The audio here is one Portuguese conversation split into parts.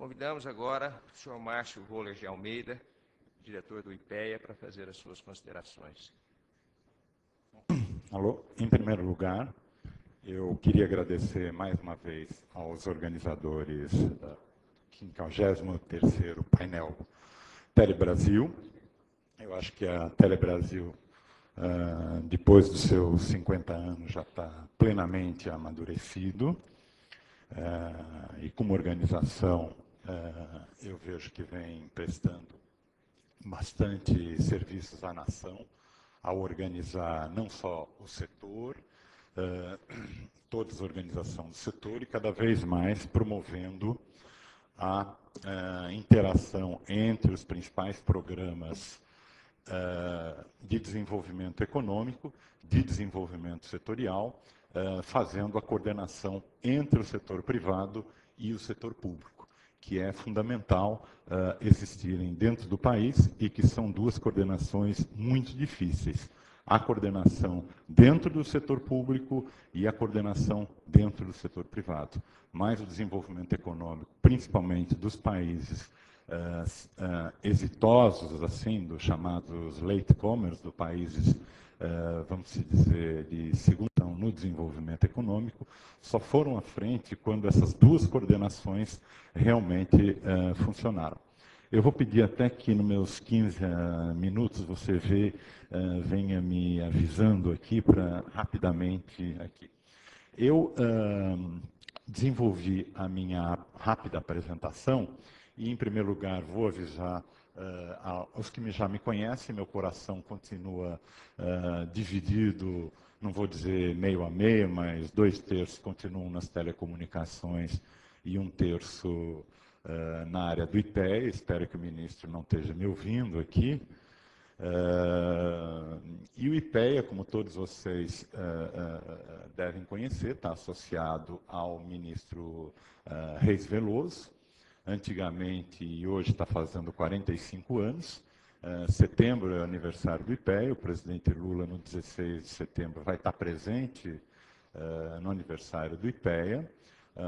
Convidamos agora o senhor Márcio Roller de Almeida, diretor do IPEA, para fazer as suas considerações. Alô, em primeiro lugar, eu queria agradecer mais uma vez aos organizadores do 53º painel Telebrasil. Eu acho que a Telebrasil, depois dos seus 50 anos, já está plenamente amadurecido. E como organização, eu vejo que vem prestando bastante serviços à nação, ao organizar não só o setor, todas as organizações do setor, e cada vez mais promovendo a interação entre os principais programas de desenvolvimento econômico, de desenvolvimento setorial, fazendo a coordenação entre o setor privado e o setor público, que é fundamental existirem dentro do país e que são duas coordenações muito difíceis. A coordenação dentro do setor público e a coordenação dentro do setor privado. Mas o desenvolvimento econômico, principalmente dos países exitosos, assim, dos chamados latecomers, dos países, vamos dizer, de segunda no desenvolvimento econômico, só foram à frente quando essas duas coordenações realmente funcionaram. Eu vou pedir até que nos meus 15 minutos você venha me avisando aqui para rapidamente aqui. Eu desenvolvi a minha rápida apresentação e, em primeiro lugar, vou avisar aos que já me conhecem, meu coração continua dividido, não vou dizer meio a meio, mas 2/3 continuam nas telecomunicações e 1/3 na área do IPEA. Espero que o ministro não esteja me ouvindo aqui. E o IPEA, como todos vocês devem conhecer, está associado ao ministro Reis Veloso, antigamente e hoje está fazendo 45 anos. Setembro é o aniversário do IPEA, o presidente Lula, no 16 de setembro, vai estar presente no aniversário do IPEA.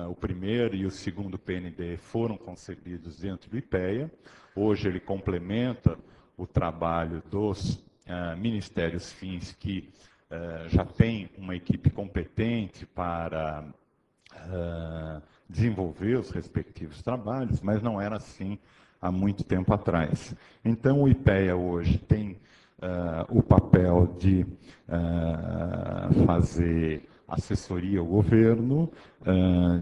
O primeiro e o segundo PND foram concebidos dentro do IPEA. Hoje ele complementa o trabalho dos ministérios fins que já tem uma equipe competente para desenvolver os respectivos trabalhos, mas não era assim há muito tempo atrás. Então, o IPEA hoje tem o papel de fazer assessoria ao governo,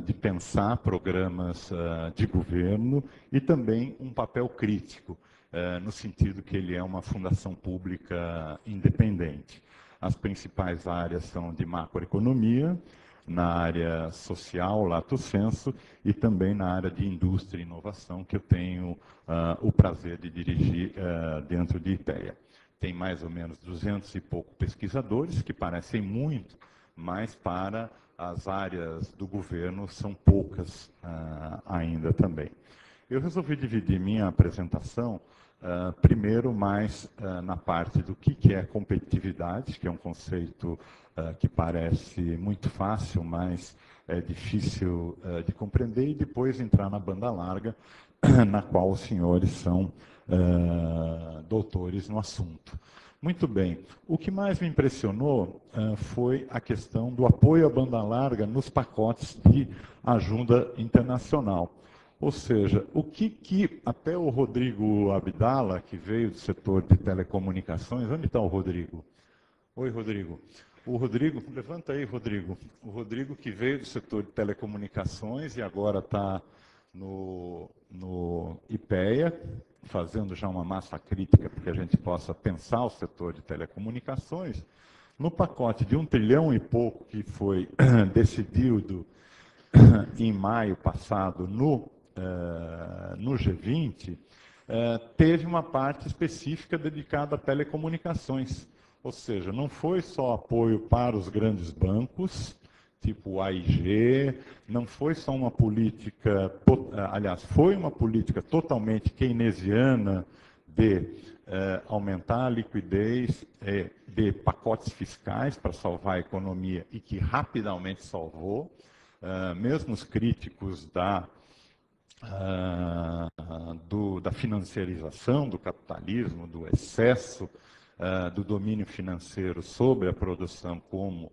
de pensar programas de governo e também um papel crítico, no sentido que ele é uma fundação pública independente. As principais áreas são de macroeconomia, na área social, lato sensu, e também na área de indústria e inovação, que eu tenho o prazer de dirigir dentro de IPEA. Tem mais ou menos 200 e pouco pesquisadores, que parecem muito, mas para as áreas do governo são poucas ainda também. Eu resolvi dividir minha apresentação primeiro mais na parte do que é competitividade, que é um conceito que parece muito fácil, mas é difícil de compreender, e depois entrar na banda larga, na qual os senhores são doutores no assunto. Muito bem. O que mais me impressionou foi a questão do apoio à banda larga nos pacotes de ajuda internacional. Ou seja, o que até o Rodrigo Abdala, que veio do setor de telecomunicações, onde está o Rodrigo? Oi, Rodrigo. O Rodrigo, levanta aí, Rodrigo. O Rodrigo que veio do setor de telecomunicações e agora está no IPEA, fazendo já uma massa crítica para que a gente possa pensar o setor de telecomunicações. No pacote de 1 trilhão e pouco que foi decidido em maio passado no G20, teve uma parte específica dedicada a telecomunicações. Ou seja, não foi só apoio para os grandes bancos, tipo o AIG, não foi só uma política, aliás, foi uma política totalmente keynesiana de aumentar a liquidez de pacotes fiscais para salvar a economia e que rapidamente salvou. Mesmo os críticos financiarização do capitalismo, do excesso do domínio financeiro sobre a produção, como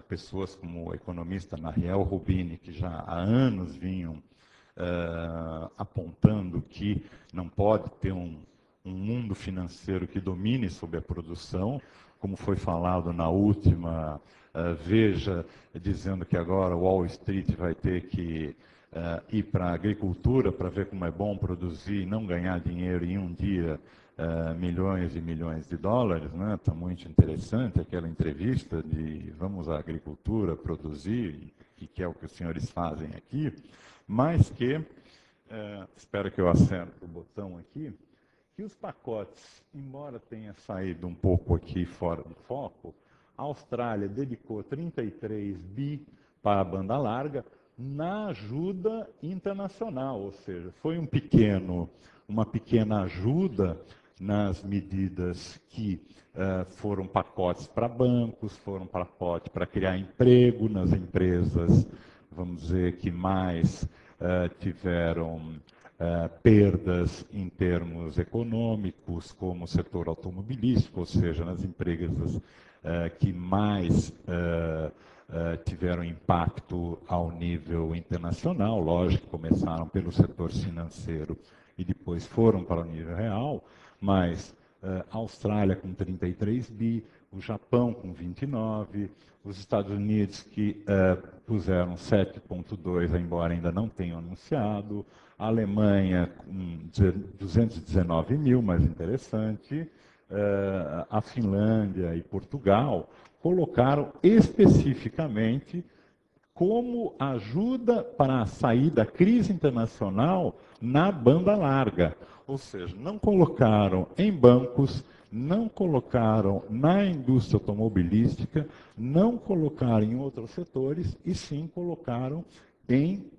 pessoas como o economista Nariel Rubini, que já há anos vinham apontando que não pode ter um mundo financeiro que domine sobre a produção, como foi falado na última Veja, dizendo que agora Wall Street vai ter que ir para a agricultura para ver como é bom produzir e não ganhar dinheiro em um dia milhões e milhões de dólares, né? Está muito interessante aquela entrevista de vamos à agricultura produzir, e que é o que os senhores fazem aqui, mas que, espero que eu acerte o botão aqui, que os pacotes, embora tenha saído um pouco aqui fora do foco, a Austrália dedicou 33 bi para a banda larga na ajuda internacional, ou seja, foi uma pequena ajuda nas medidas que foram pacotes para bancos, foram pacotes para criar emprego nas empresas, vamos dizer, que mais tiveram perdas em termos econômicos, como o setor automobilístico, ou seja, nas empresas que mais tiveram impacto ao nível internacional, lógico, começaram pelo setor financeiro e depois foram para o nível real, mas a Austrália com 33 bi, o Japão com 29, os Estados Unidos que puseram 7,2, embora ainda não tenham anunciado, a Alemanha com 219 mil, mais interessante, a Finlândia e Portugal colocaram especificamente como ajuda para sair da crise internacional na banda larga. Ou seja, não colocaram em bancos, não colocaram na indústria automobilística, não colocaram em outros setores, e sim colocaram em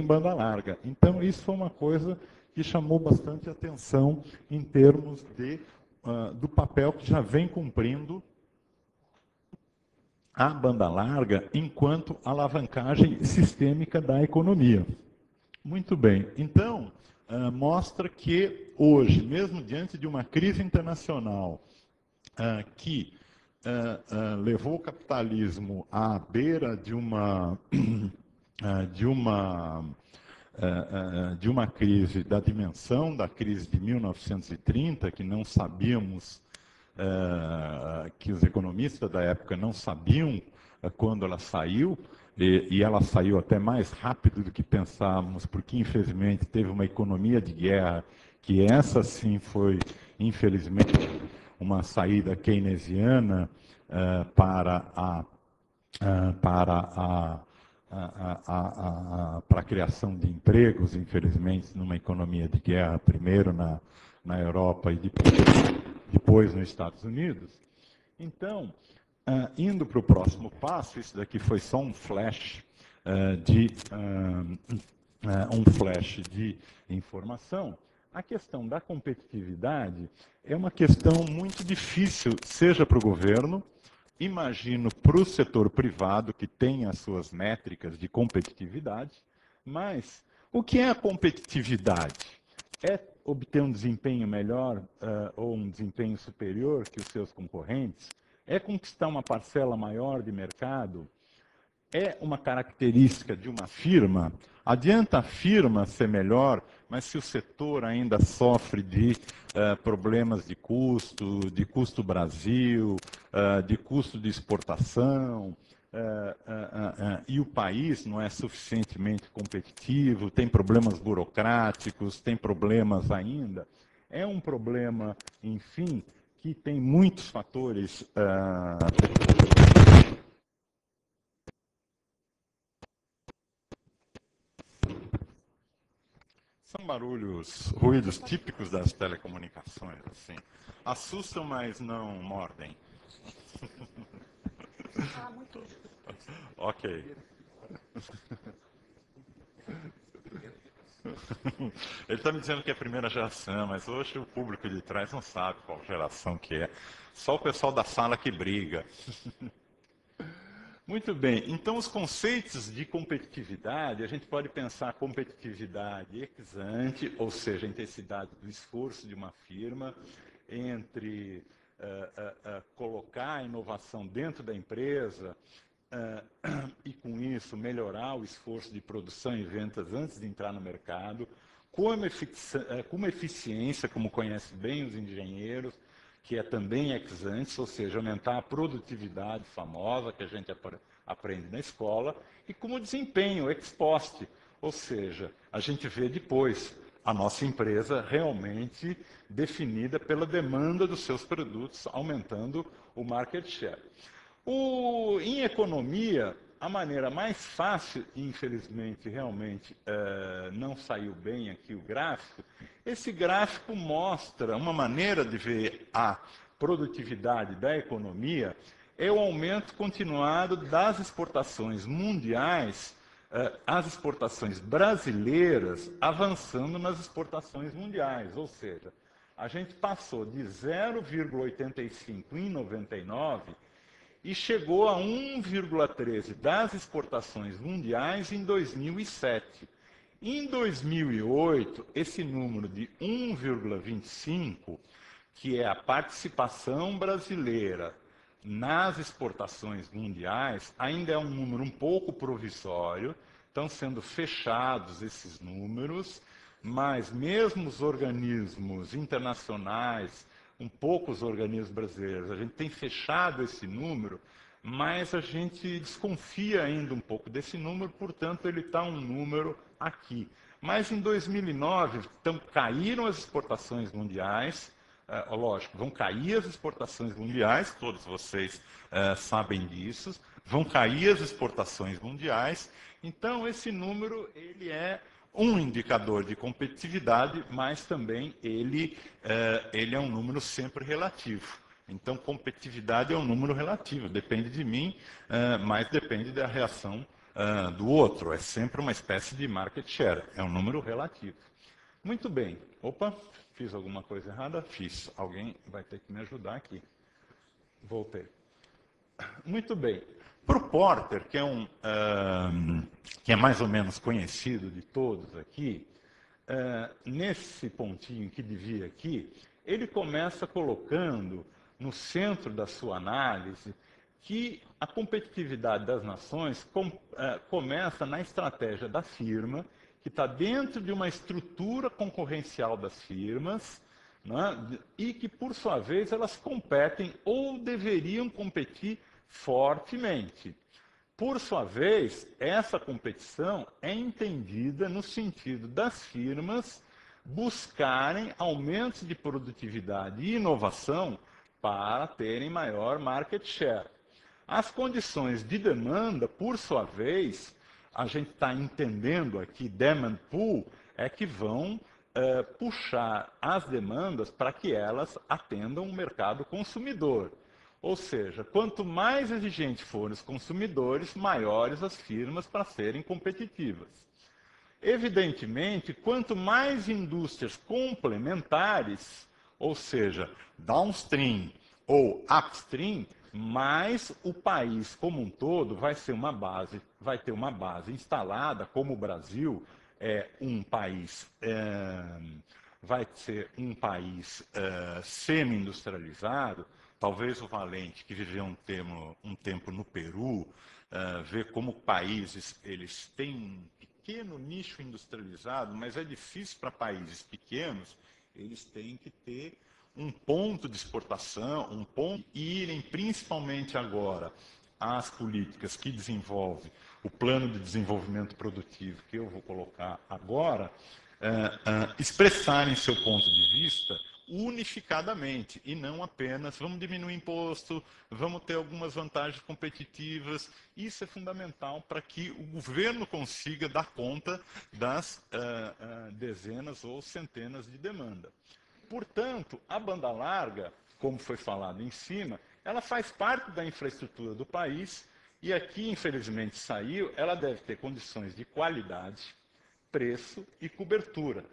banda larga. Então, isso foi uma coisa que chamou bastante atenção em termos do papel que já vem cumprindo a banda larga enquanto alavancagem sistêmica da economia. Muito bem. Então, mostra que hoje, mesmo diante de uma crise internacional que levou o capitalismo à beira de uma crise da dimensão da crise de 1930, que não sabíamos, que os economistas da época não sabiam quando ela saiu, e ela saiu até mais rápido do que pensávamos, porque infelizmente teve uma economia de guerra, que essa sim foi, infelizmente, uma saída keynesiana para a criação de empregos, infelizmente, numa economia de guerra, primeiro na Europa e depois nos Estados Unidos. Então, indo para o próximo passo, isso daqui foi só um flash de informação. A questão da competitividade é uma questão muito difícil, seja para o governo, imagino para o setor privado, que tem as suas métricas de competitividade, mas o que é a competitividade? É obter um desempenho melhor ou um desempenho superior que os seus concorrentes? É conquistar uma parcela maior de mercado? É uma característica de uma firma? Adianta a firma ser melhor, mas se o setor ainda sofre de problemas de custo Brasil, de custo de exportação, e o país não é suficientemente competitivo, tem problemas burocráticos, tem problemas ainda, é um problema, enfim, que tem muitos fatores. São ruídos típicos das telecomunicações, assim. Assustam, mas não mordem. Ok. Ele está me dizendo que é a primeira geração, mas hoje o público de trás não sabe qual geração que é. Só o pessoal da sala que briga. Muito bem, então os conceitos de competitividade, a gente pode pensar competitividade ex ante, ou seja, a intensidade do esforço de uma firma entre colocar a inovação dentro da empresa e com isso melhorar o esforço de produção e vendas antes de entrar no mercado, com uma eficiência, como conhecem bem os engenheiros, que é também ex ante, ou seja, aumentar a produtividade famosa que a gente aprende na escola, e como desempenho ex post, ou seja, a gente vê depois a nossa empresa realmente definida pela demanda dos seus produtos, aumentando o market share. Em economia, a maneira mais fácil, e infelizmente realmente não saiu bem aqui o gráfico, esse gráfico mostra uma maneira de ver a produtividade da economia, é o aumento continuado das exportações mundiais, as exportações brasileiras avançando nas exportações mundiais, ou seja, a gente passou de 0,85 em 99 e chegou a 1,13 das exportações mundiais em 2007. Em 2008, esse número de 1,25, que é a participação brasileira nas exportações mundiais, ainda é um número um pouco provisório, estão sendo fechados esses números, mas mesmo os organismos internacionais, um pouco os organismos brasileiros, a gente tem fechado esse número, mas a gente desconfia ainda um pouco desse número, portanto ele está um número aqui. Mas em 2009, então, caíram as exportações mundiais, lógico, vão cair as exportações mundiais, todos vocês sabem disso, vão cair as exportações mundiais, então esse número ele é um indicador de competitividade, mas também ele é um número sempre relativo. Então, competitividade é um número relativo, depende de mim, mas depende da reação do outro. É sempre uma espécie de market share, é um número relativo. Muito bem. Opa, fiz alguma coisa errada? Fiz. Alguém vai ter que me ajudar aqui. Voltei. Muito bem. Para o Porter, que é mais ou menos conhecido de todos aqui, nesse pontinho que devia aqui, ele começa colocando no centro da sua análise que a competitividade das nações começa na estratégia da firma, que está dentro de uma estrutura concorrencial das firmas, né, e que, por sua vez, elas competem ou deveriam competir fortemente. Por sua vez, essa competição é entendida no sentido das firmas buscarem aumentos de produtividade e inovação para terem maior market share. As condições de demanda, por sua vez, a gente está entendendo aqui, demand pool, é que vão puxar as demandas para que elas atendam o mercado consumidor. Ou seja, quanto mais exigentes forem os consumidores, maiores as firmas para serem competitivas. Evidentemente, quanto mais indústrias complementares, ou seja, downstream ou upstream, mais o país como um todo vai ter uma base instalada, como o Brasil é um país vai ser um país semi-industrializado. Talvez o Valente, que viveu um tempo no Peru, vê como países eles têm um pequeno nicho industrializado, mas é difícil para países pequenos, eles têm que ter um ponto de exportação, um ponto, e irem principalmente agora às políticas que desenvolvem o plano de desenvolvimento produtivo, que eu vou colocar agora, expressarem seu ponto de vista unificadamente, e não apenas vamos diminuir imposto, vamos ter algumas vantagens competitivas. Isso é fundamental para que o governo consiga dar conta das dezenas ou centenas de demanda. Portanto, a banda larga, como foi falado em cima, ela faz parte da infraestrutura do país, e aqui, infelizmente, saiu, ela deve ter condições de qualidade, preço e cobertura.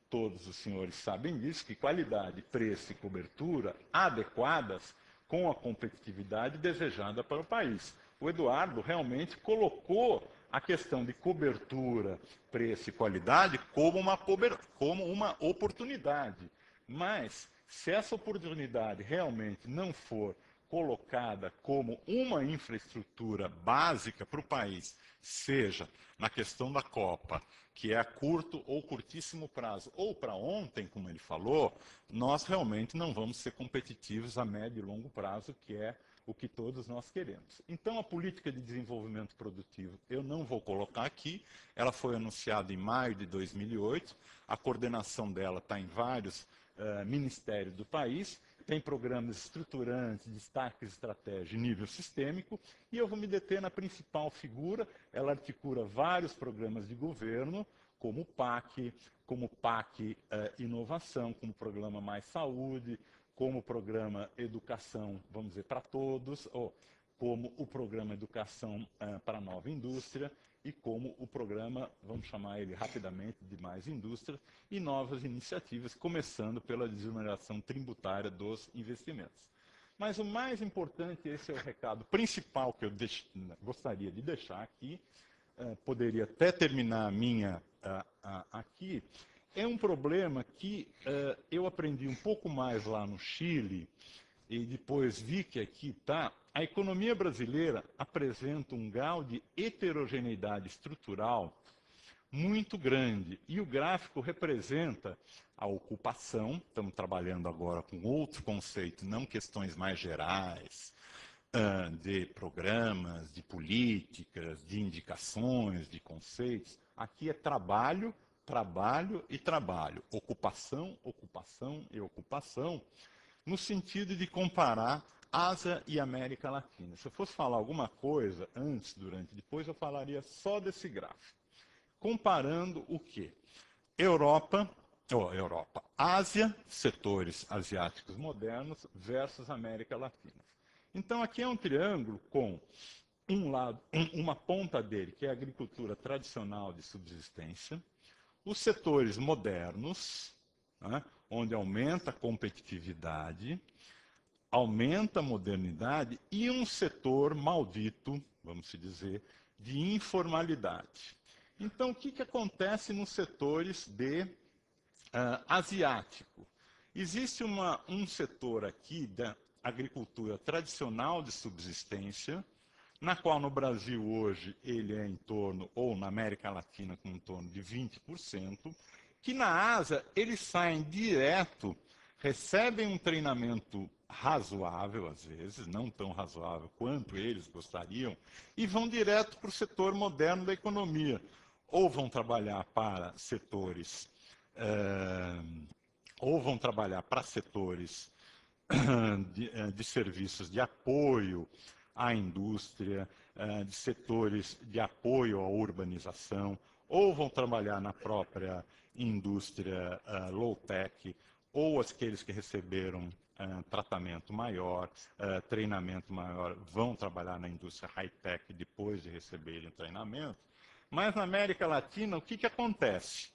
Todos os senhores sabem disso, que qualidade, preço e cobertura adequadas com a competitividade desejada para o país. o Eduardo realmente colocou a questão de cobertura, preço e qualidade como uma oportunidade. Mas, se essa oportunidade realmente não for colocada como uma infraestrutura básica para o país, seja na questão da Copa, que é a curto ou curtíssimo prazo, ou para ontem, como ele falou, nós realmente não vamos ser competitivos a médio e longo prazo, que é o que todos nós queremos. Então, a política de desenvolvimento produtivo, eu não vou colocar aqui, ela foi anunciada em maio de 2008, a coordenação dela está em vários ministérios do país, tem programas estruturantes, destaques estratégia em nível sistêmico, e eu vou me deter na principal figura. Ela articula vários programas de governo, como o PAC Inovação, como o Programa Mais Saúde, como o Programa Educação, vamos dizer, para Todos, ou como o Programa Educação para a Nova Indústria, e como o programa, vamos chamar ele rapidamente, de Mais Indústria, e novas iniciativas, começando pela desoneração tributária dos investimentos. Mas o mais importante, esse é o recado principal que eu gostaria de deixar aqui, poderia até terminar a minha aqui, é um problema que eu aprendi um pouco mais lá no Chile, e depois vi que aqui está, a economia brasileira apresenta um grau de heterogeneidade estrutural muito grande. E o gráfico representa a ocupação, estamos trabalhando agora com outro conceito, não questões mais gerais, de programas, de políticas, de indicações, de conceitos. Aqui é trabalho, trabalho e trabalho. Ocupação, ocupação e ocupação, no sentido de comparar Ásia e América Latina. Se eu fosse falar alguma coisa antes, durante, depois, eu falaria só desse gráfico. Comparando o quê? Ásia, setores asiáticos modernos, versus América Latina. Então, aqui é um triângulo com um lado, uma ponta dele, que é a agricultura tradicional de subsistência, os setores modernos, né, onde aumenta a competitividade, aumenta a modernidade, e um setor maldito, vamos dizer, de informalidade. Então, o que acontece nos setores de asiático? Existe um setor aqui da agricultura tradicional de subsistência, na qual no Brasil hoje ele é em torno, ou na América Latina com em torno de 20%, que na Ásia eles saem direto, recebem um treinamento razoável, às vezes, não tão razoável quanto eles gostariam, e vão direto para o setor moderno da economia. Ou vão trabalhar para setores, de serviços de apoio à indústria, de setores de apoio à urbanização, ou vão trabalhar na própria indústria low-tech, ou aqueles que receberam tratamento maior, treinamento maior, vão trabalhar na indústria high-tech depois de receberem treinamento. Mas na América Latina, o que acontece?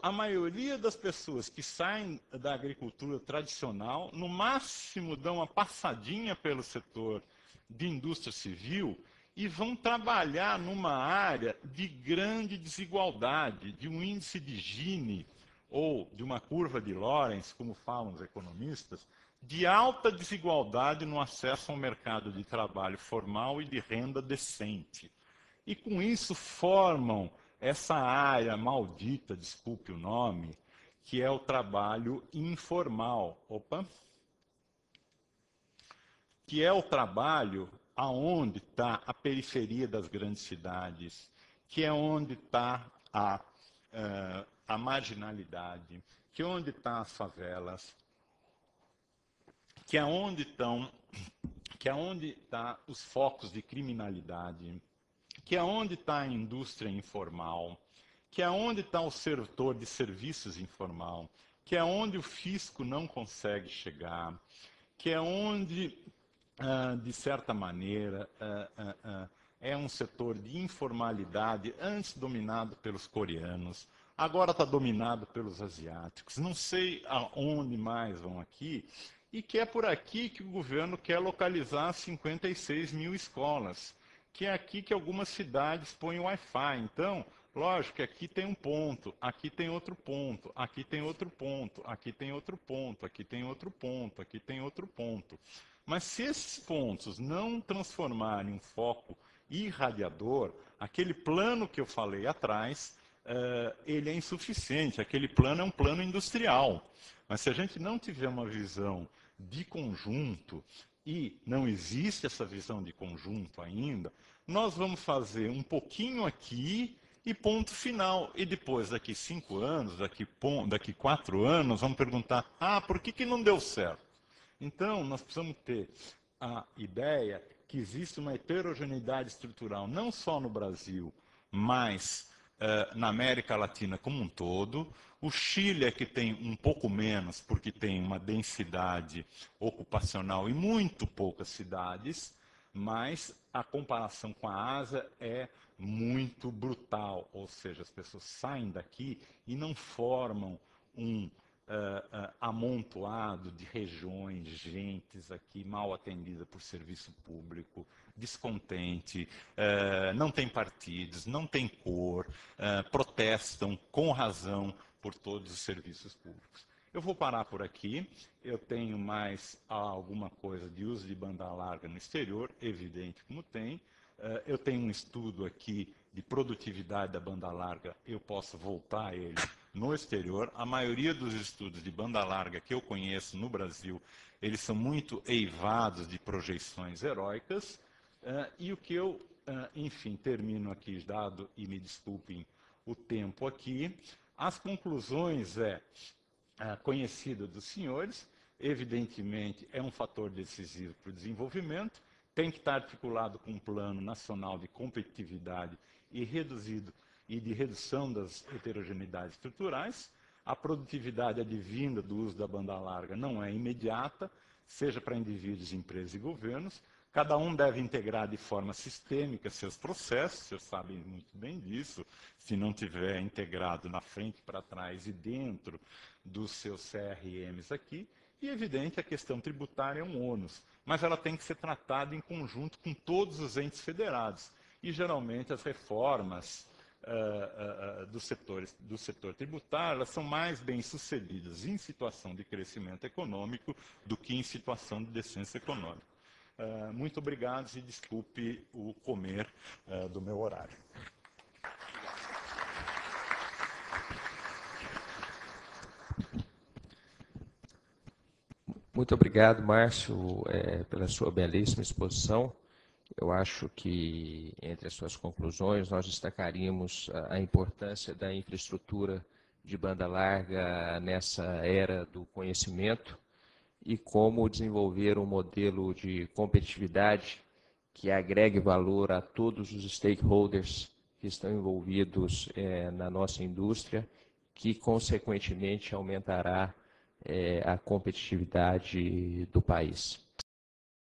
A maioria das pessoas que saem da agricultura tradicional, no máximo dão uma passadinha pelo setor de indústria civil e vão trabalhar numa área de grande desigualdade, de um índice de Gini, ou de uma curva de Lorenz, como falam os economistas, de alta desigualdade no acesso ao mercado de trabalho formal e de renda decente. E com isso formam essa área maldita, desculpe o nome, que é o trabalho informal. Que é o trabalho aonde está a periferia das grandes cidades, que é onde está a marginalidade, que é onde estão as favelas, que é onde estão os focos de criminalidade, que é onde está a indústria informal, que é onde está o setor de serviços informal, que é onde o fisco não consegue chegar, que é onde, de certa maneira, é um setor de informalidade, antes dominado pelos coreanos, agora está dominado pelos asiáticos. Não sei aonde mais vão aqui, e que é por aqui que o governo quer localizar 56 mil escolas, que é aqui que algumas cidades põem Wi-Fi. Então, lógico que aqui tem um ponto, aqui tem outro ponto, aqui tem outro ponto, aqui tem outro ponto, aqui tem outro ponto, aqui tem outro ponto. Mas se esses pontos não transformarem um foco irradiador, aquele plano que eu falei atrás, ele é insuficiente. Aquele plano é um plano industrial. Mas se a gente não tiver uma visão de conjunto, e não existe essa visão de conjunto ainda, nós vamos fazer um pouquinho aqui e ponto final. E depois, daqui 5 anos, daqui 4 anos, vamos perguntar, por que não deu certo? Então, nós precisamos ter a ideia que existe uma heterogeneidade estrutural, não só no Brasil, mas na América Latina como um todo. O Chile é que tem um pouco menos, porque tem uma densidade ocupacional e muito poucas cidades, mas a comparação com a Ásia é muito brutal, ou seja, as pessoas saem daqui e não formam um amontoado de regiões, gentes aqui mal atendida por serviço público, descontente, não tem partidos, não tem cor, protestam com razão por todos os serviços públicos. Eu vou parar por aqui. Eu tenho mais alguma coisa de uso de banda larga no exterior, evidente como tem. Eu tenho um estudo aqui de produtividade da banda larga, eu posso voltar a ele no exterior. A maioria dos estudos de banda larga que eu conheço no Brasil, eles são muito eivados de projeções heróicas. E o que eu, enfim, termino aqui, dado, e me desculpem o tempo aqui, as conclusões conhecida dos senhores, evidentemente é um fator decisivo para o desenvolvimento, tem que estar articulado com um plano nacional de competitividade e de redução das heterogeneidades estruturais. A produtividade advinda do uso da banda larga não é imediata, seja para indivíduos, empresas e governos. Cada um deve integrar de forma sistêmica seus processos, vocês sabem muito bem disso. Se não tiver integrado na frente, para trás e dentro dos seus CRMs aqui, e evidente a questão tributária é um ônus, mas ela tem que ser tratada em conjunto com todos os entes federados. E geralmente as reformas do setor tributário, elas são mais bem sucedidas em situação de crescimento econômico do que em situação de descenso econômico. Muito obrigado e desculpe o comer do meu horário. Muito obrigado, Márcio, pela sua belíssima exposição. Eu acho que, entre as suas conclusões, nós destacaríamos a importância da infraestrutura de banda larga nessa era do conhecimento e como desenvolver um modelo de competitividade que agregue valor a todos os stakeholders que estão envolvidos na nossa indústria, que, consequentemente, aumentará a competitividade do país.